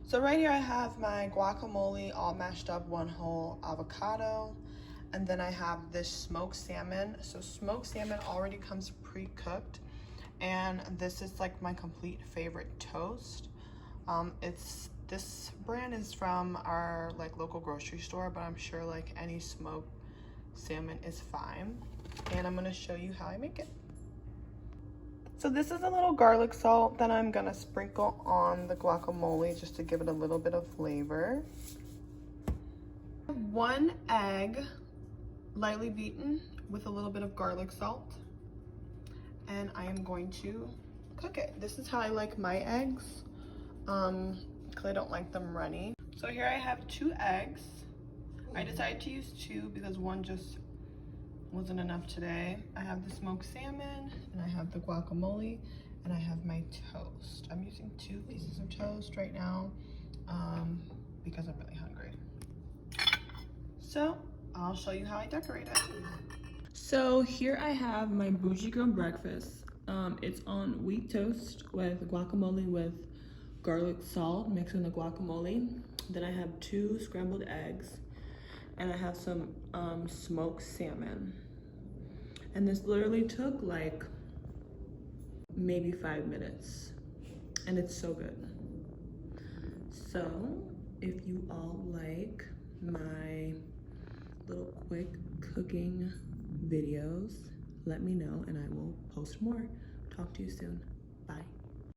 So right here I have my guacamole all mashed up, one whole avocado, and then I have this smoked salmon. So smoked salmon already comes pre-cooked, and this is like my complete favorite toast. This brand is from our like local grocery store, but I'm sure like any smoked salmon is fine. And I'm gonna show you how I make it. So this is a little garlic salt that I'm gonna sprinkle on the guacamole just to give it a little bit of flavor. 1 egg, lightly beaten with a little bit of garlic salt. And I am going to cook it. This is how I like my eggs, because I don't like them runny. So here I have 2 eggs. I decided to use 2 because 1 just wasn't enough today. I have the smoked salmon, and I have the guacamole, and I have my toast. I'm using 2 pieces of toast right now because I'm really hungry. So I'll show you how I decorate it. So here I have my bougie girl breakfast. It's on wheat toast with guacamole with garlic salt mixed in the guacamole. Then I have 2 scrambled eggs, and I have some smoked salmon. And this literally took like maybe 5 minutes, and it's so good. So if you all like my little quick cooking videos, let me know and I will post more. Talk to you soon. Bye.